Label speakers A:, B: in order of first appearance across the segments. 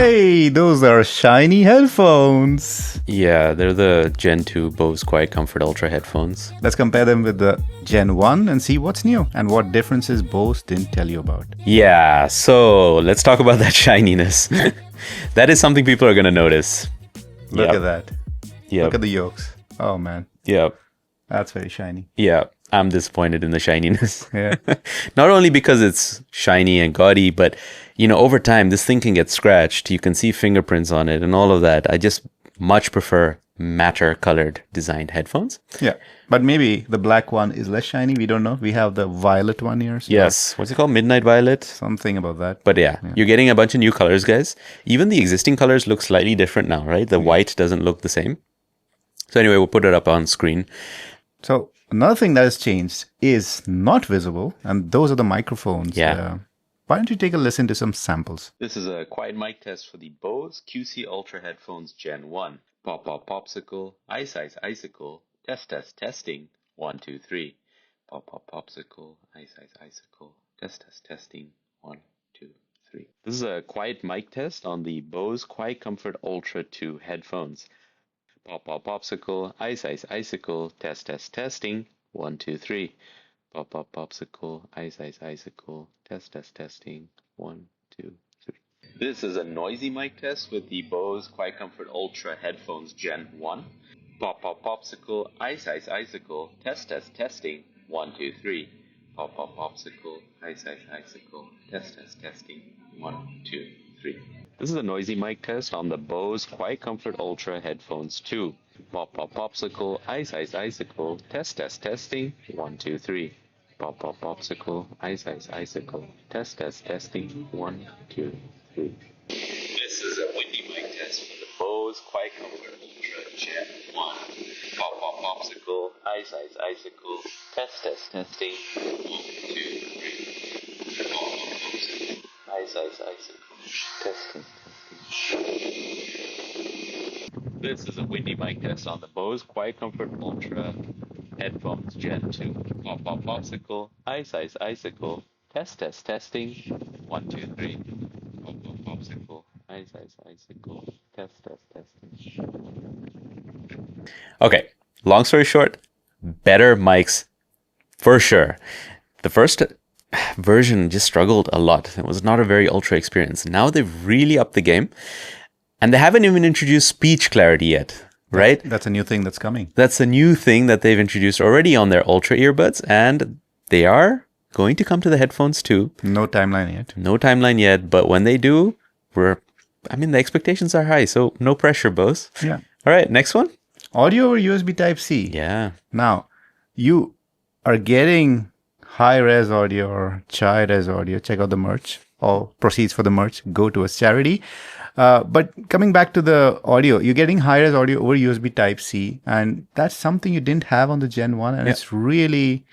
A: Hey, those are shiny headphones.
B: Yeah, they're the Gen 2 Bose QuietComfort Ultra headphones.
A: Let's compare them with the Gen 1 and see what's new and what differences Bose didn't tell you about.
B: Yeah, so let's talk about that shininess. That is something people are going to notice.
A: Look at that.
B: Yep.
A: Look at the yokes. Oh, man.
B: Yep.
A: That's very shiny.
B: Yeah, I'm disappointed in the shininess.
A: Yeah.
B: Not only because it's shiny and gaudy, but, over time, this thing can get scratched. You can see fingerprints on it and all of that. I just much prefer matter colored designed headphones.
A: Yeah. But maybe the black one is less shiny. We don't know. We have the violet one here. So
B: Yes. What's it called? Midnight Violet?
A: something about that.
B: But yeah, you're getting a bunch of new colors, guys. Even the existing colors look slightly different now, right? The white doesn't look the same. So anyway, we'll put it up on screen.
A: So another thing that has changed is not visible. And those are the microphones.
B: Yeah.
A: Why don't you take a listen to some samples?
B: This is a quiet mic test for the Bose QC Ultra Headphones Gen 1. Pop, pop, popsicle, ice, ice, icicle, test, test, testing, 1, 2, 3. Pop, pop, popsicle, ice, ice, icicle, test, test, testing, 1, 2, 3. This is a quiet mic test on the Bose QuietComfort Ultra 2 headphones. Pop, pop, popsicle, ice, ice, icicle, test, test, testing, 1, 2, 3. Pop, pop, popsicle, ice, ice, icicle, test, test, testing, 1, 2, 3. This is a noisy mic test with the Bose QuietComfort Ultra Headphones Gen 1. Pop, pop, popsicle, ice, ice, icicle, test, test, testing, 1, 2, 3. Pop, pop, popsicle, ice, ice, icicle, test, test, testing, 1, 2, 3. This is a noisy mic test on the Bose QuietComfort Ultra Headphones 2. Pop, pop, popsicle, ice, ice, icicle, test, test, testing, 1, 2, 3. Pop, pop, popsicle, ice, ice, icicle, test, test, testing, 1, 2, 3. This is a windy mic test for the Bose QuietComfort Ultra Gen 1. Pop, pop, popsicle, ice, ice, icicle, test, test, testing, 1, 2, 3. Pop, pop, popsicle, ice, ice, icicle, test, test, testing. This is a windy mic test on the Bose QuietComfort Ultra Headphones Gen 2. Pop, pop, popsicle, ice, ice, icicle, test, test, testing, 1, 2, 3. Pop, pop, popsicle, ice, ice, icicle, test, test, testing. Okay, long story short, better mics for sure. The first version just struggled a lot. It was not a very ultra experience. Now they've really upped the game. And they haven't even introduced speech clarity yet, right?
A: That's a new thing that's coming.
B: That's a new thing that they've introduced already on their Ultra earbuds, and they are going to come to the headphones too.
A: No timeline yet.
B: No timeline yet, but when they do, the expectations are high, so no pressure, Bose.
A: Yeah.
B: All right, next one.
A: Audio over USB Type-C.
B: Yeah.
A: Now, you are getting high-res audio or high-res audio. Check out the merch. All proceeds for the merch go to a charity. But coming back to the audio, you're getting high-res audio over USB Type-C, and that's something you didn't have on the Gen 1, and it's really,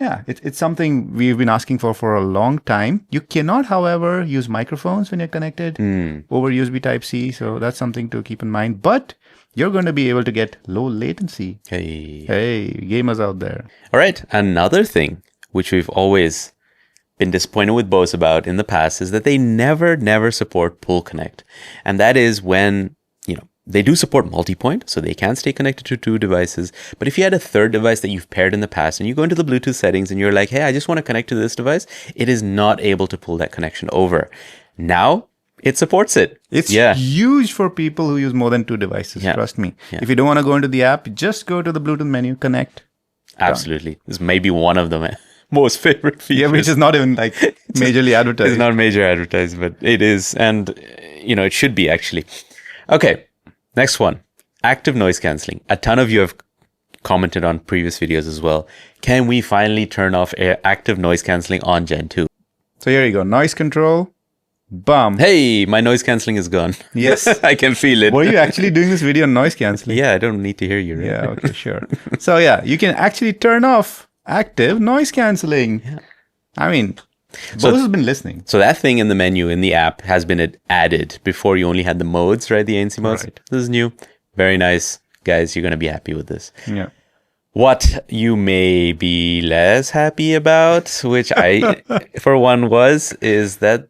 A: it's something we've been asking for a long time. You cannot, however, use microphones when you're connected over USB Type-C, so that's something to keep in mind. But you're going to be able to get low latency. Hey, gamers out there.
B: All right, another thing which we've always been disappointed with Bose about in the past is that they never support pull connect. And that is when, they do support multi-point, so they can stay connected to two devices. But if you had a third device that you've paired in the past and you go into the Bluetooth settings and you're like, hey, I just want to connect to this device, it is not able to pull that connection over. Now, it supports it.
A: It's huge for people who use more than two devices, trust me.
B: Yeah.
A: If you don't want to go into the app, just go to the Bluetooth menu, connect.
B: Absolutely. This may be one of them. Most favorite features.
A: Yeah, which is not even like majorly advertised.
B: It's not major advertised, but it is. And, it should be actually. Okay, next one. Active noise cancelling. A ton of you have commented on previous videos as well. Can we finally turn off active noise cancelling on Gen 2?
A: So here you go. Noise control. Bum.
B: Hey, my noise cancelling is gone.
A: Yes.
B: I can feel it.
A: Were you actually doing this video on noise cancelling?
B: Yeah, I don't need to hear you, right?
A: Yeah, okay, sure. So you can actually turn off active noise cancelling.
B: Yeah.
A: I mean, Bose has been listening.
B: So that thing in the menu in the app has been added. Before you only had the modes, right? The ANC modes.
A: Right.
B: This is new. Very nice. Guys, you're going to be happy with this.
A: Yeah.
B: What you may be less happy about, which I, for one, is that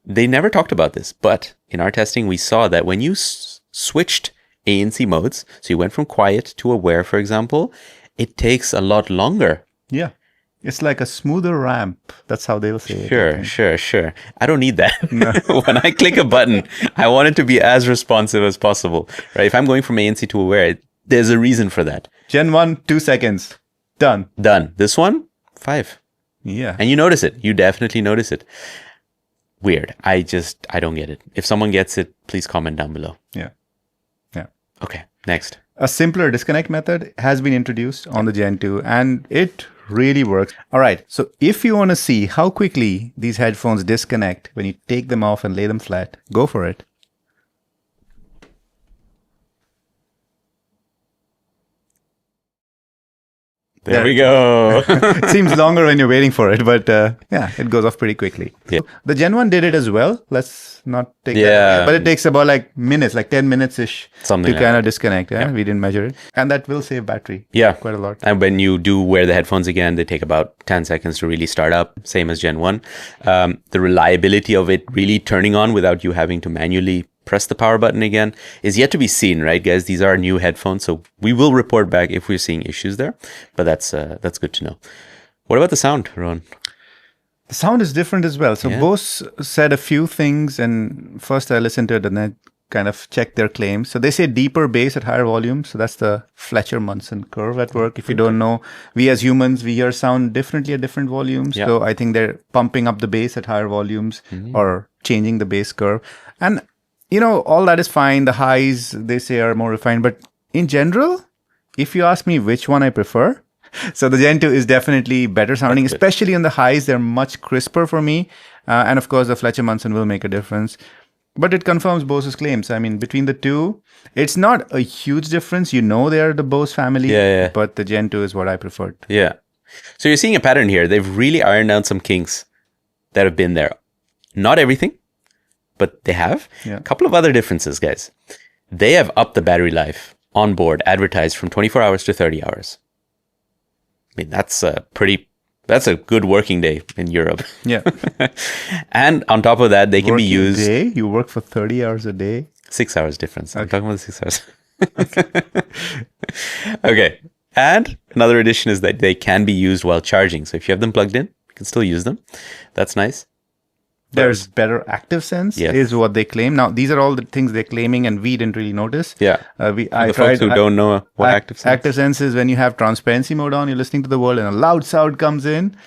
B: they never talked about this, but in our testing, we saw that when you switched ANC modes, so you went from quiet to aware, for example, it takes a lot longer.
A: Yeah. It's like a smoother ramp. That's how they'll say
B: Sure,
A: it.
B: sure. I don't need that.
A: No.
B: When I click a button, I want it to be as responsive as possible, right? If I'm going from ANC to aware, there's a reason for that.
A: Gen 1, 2 seconds. Done.
B: This one, 5.
A: Yeah.
B: And you notice it. You definitely notice it. Weird. I don't get it. If someone gets it, please comment down below.
A: Yeah.
B: Okay, next.
A: A simpler disconnect method has been introduced on the Gen 2 and it really works. All right. So if you want to see how quickly these headphones disconnect when you take them off and lay them flat, go for it.
B: There we go.
A: It seems longer when you're waiting for it, but yeah, it goes off pretty quickly.
B: Yeah.
A: So the Gen 1 did it as well. Let's not take that away. But it takes about like minutes, like 10 minutes-ish
B: Something
A: to
B: like
A: kind
B: that.
A: of disconnect. Yeah? We didn't measure it. And that will save battery.
B: Yeah.
A: Quite a lot.
B: And when you do wear the headphones again, they take about 10 seconds to really start up, same as Gen 1. The reliability of it really turning on without you having to manually press the power button again is yet to be seen, right, guys? These are new headphones, so we will report back if we're seeing issues there, but that's good to know. What about the sound, Ron?
A: The sound is different as well. So Bose said a few things, and first I listened to it and then kind of checked their claims. So they say deeper bass at higher volume. So that's the Fletcher-Munson curve at work. If you don't know, we as humans, we hear sound differently at different volumes.
B: Yeah.
A: So I think they're pumping up the bass at higher volumes or changing the bass curve. And, you know, all that is fine. The highs, they say, are more refined. But in general, if you ask me which one I prefer, so the Gen 2 is definitely better sounding, especially on the highs. They're much crisper for me. And of course, the Fletcher-Munson will make a difference. But it confirms Bose's claims. I mean, between the two, it's not a huge difference. You know they're the Bose family, but the Gen 2 is what I preferred.
B: Yeah. So you're seeing a pattern here. They've really ironed out some kinks that have been there. Not everything, but they have.
A: Yeah.
B: A couple of other differences, guys. They have upped the battery life on board, advertised from 24 hours to 30 hours. I mean, that's a good working day in Europe.
A: Yeah.
B: And on top of that, they can be
A: Working
B: used...
A: day? You work for 30 hours a day?
B: 6 hours difference. I'm talking about the 6 hours. Okay. And another addition is that they can be used while charging. So if you have them plugged in, you can still use them. That's nice.
A: There's better active sense is what they claim. Now, these are all the things they're claiming and we didn't really notice.
B: Yeah. The folks who don't know what active sense is.
A: Active sense is when you have transparency mode on, you're listening to the world and a loud sound comes in.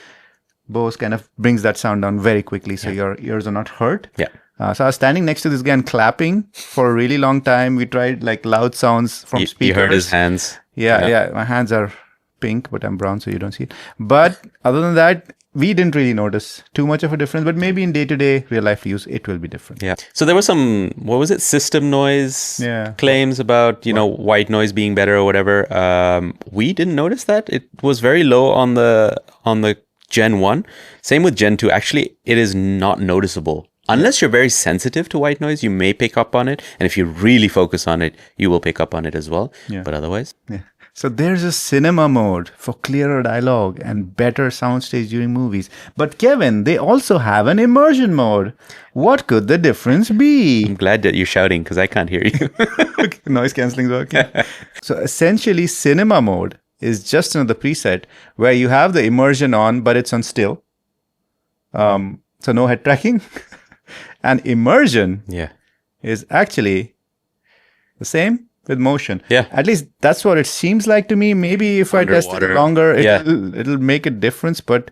A: Bose kind of brings that sound down very quickly so your ears are not hurt.
B: Yeah.
A: So I was standing next to this guy and clapping for a really long time. We tried like loud sounds from speakers.
B: You heard his hands.
A: Yeah. My hands are pink, but I'm brown, so you don't see it. But other than that, we didn't really notice too much of a difference, but maybe in day-to-day real life use, it will be different.
B: Yeah. So there was some, what was it? System noise claims about, white noise being better or whatever. We didn't notice that. It was very low on the Gen 1. Same with Gen 2. Actually, it is not noticeable. Unless you're very sensitive to white noise, you may pick up on it. And if you really focus on it, you will pick up on it as well.
A: Yeah.
B: But otherwise.
A: Yeah. So there's a cinema mode for clearer dialogue and better soundstage during movies. But Kevin, they also have an immersion mode. What could the difference be?
B: I'm glad that you're shouting because I can't hear you.
A: Noise cancelling is working. So essentially, cinema mode is just another preset where you have the immersion on, but it's on still. So no head tracking. And immersion is actually the same with motion.
B: Yeah.
A: At least that's what it seems like to me. Maybe if I test it longer, it'll make a difference. But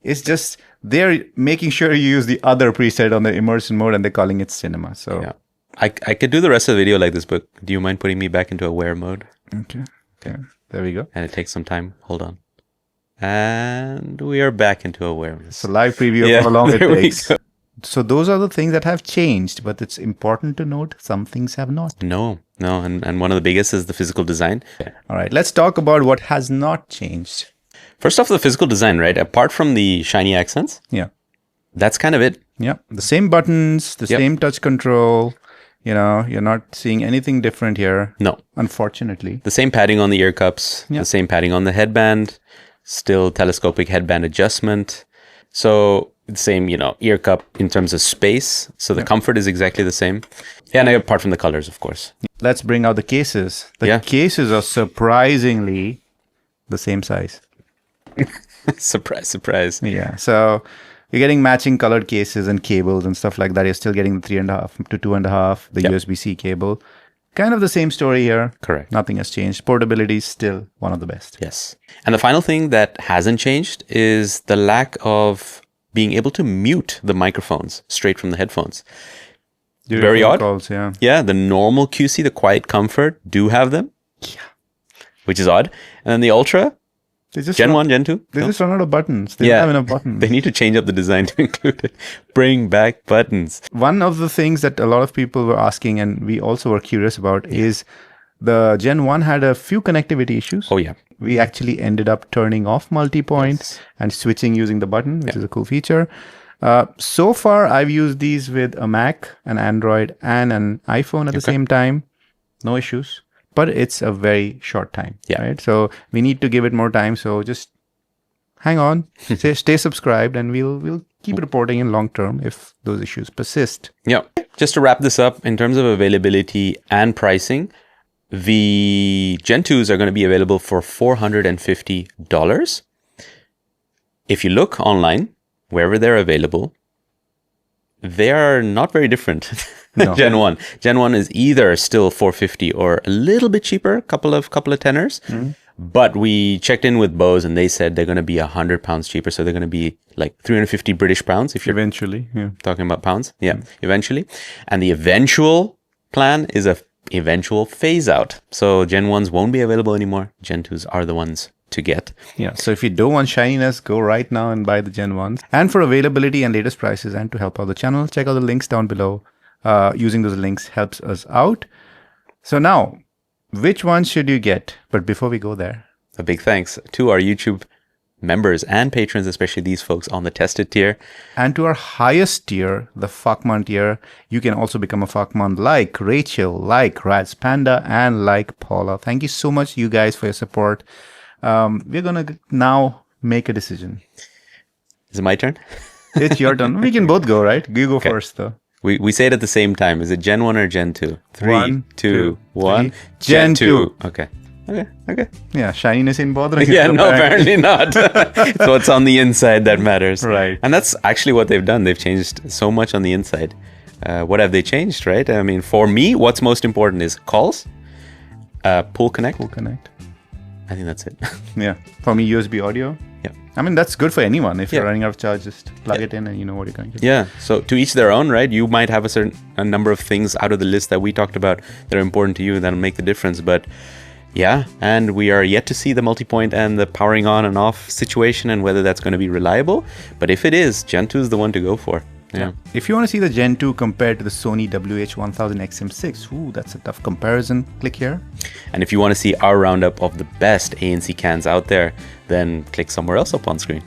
A: it's just they're making sure you use the other preset on the immersion mode and they're calling it cinema. So
B: I could do the rest of the video like this, but do you mind putting me back into aware mode?
A: Okay. There we go.
B: And it takes some time. Hold on. And we are back into awareness.
A: So live preview of how long it takes. So those are the things that have changed, but it's important to note some things have not.
B: No. And one of the biggest is the physical design.
A: All right, let's talk about what has not changed.
B: First off, the physical design, right? Apart from the shiny accents.
A: Yeah.
B: That's kind of it.
A: Yeah. The same buttons, the same touch control. You're not seeing anything different here.
B: No.
A: Unfortunately.
B: The same padding on the ear cups. The same padding on the headband. Still telescopic headband adjustment. So the same, ear cup in terms of space. So the comfort is exactly the same. And apart from the colors, of course.
A: Let's bring out the cases. The cases are surprisingly the same size.
B: Surprise, surprise.
A: Yeah. So you're getting matching colored cases and cables and stuff like that. You're still getting the 3.5 to 2.5, the USB-C cable. Kind of the same story here.
B: Correct.
A: Nothing has changed. Portability is still one of the best.
B: Yes. And the final thing that hasn't changed is the lack of being able to mute the microphones straight from the headphones. Very odd.
A: Calls, yeah.
B: Yeah, the normal QC, the QuietComfort, do have them.
A: Yeah.
B: Which is odd. And then the Ultra, Gen 1, Gen 2.
A: They just run out of buttons. They don't have enough buttons.
B: They need to change up the design to include it. Bring back buttons.
A: One of the things that a lot of people were asking, and we also were curious about, is the Gen 1 had a few connectivity issues.
B: Oh, yeah.
A: We actually ended up turning off multi-point and switching using the button, which is a cool feature. So far, I've used these with a Mac, an Android, and an iPhone at the same time. No issues. But it's a very short time, right? So we need to give it more time. So just hang on, stay subscribed, and we'll keep reporting in long term if those issues persist.
B: Yeah. Just to wrap this up, in terms of availability and pricing, the Gen 2s are going to be available for $450. If you look online, wherever they're available, they are not very different. No. Gen 1. Gen 1 is either still $450 or a little bit cheaper, couple of tenors. But we checked in with Bose and they said they're going to be £100 cheaper. So they're going to be like 350 British pounds if you're
A: eventually
B: talking about pounds. Yeah, eventually. And the eventual plan is a eventual phase out. So Gen 1s won't be available anymore. Gen 2s are the ones to get.
A: Yeah. So if you don't want shininess, go right now and buy the Gen 1s. And for availability and latest prices and to help out the channel, check out the links down below. Using those links helps us out. So now, which one should you get? But before we go there,
B: a big thanks to our YouTube members and patrons, especially these folks on the tested tier.
A: And to our highest tier, the Fakman tier. You can also become a Fakman like Rachel, like Rad's Panda, and like Paula. Thank you so much, you guys, for your support. We're going to now make a decision.
B: Is it my turn?
A: It's your turn. We can both go, right? You go first, though.
B: We say it at the same time. Is it Gen 1 or Gen 2? 3, 2, 1.
A: Gen 2.
B: Okay.
A: Yeah, shininess ain't bothering
B: you. Yeah, no, apparently not. So what's on the inside that matters.
A: Right.
B: And that's actually what they've done. They've changed so much on the inside. What have they changed, right? I mean, for me, what's most important is calls, pull connect. I think that's it.
A: Yeah. For me, USB audio.
B: Yeah.
A: I mean, that's good for anyone. If you're running out of charge, just plug it in and you know what you're going to do.
B: Yeah. So to each their own, right? You might have a number of things out of the list that we talked about that are important to you that'll make the difference. But yeah, and we are yet to see the multi-point and the powering on and off situation and whether that's going to be reliable. But if it is, Gen 2 is the one to go for. Yeah.
A: If you want to see the Gen 2 compared to the Sony WH-1000XM6, ooh, that's a tough comparison. Click here.
B: And if you want to see our roundup of the best ANC cans out there, then click somewhere else up on screen.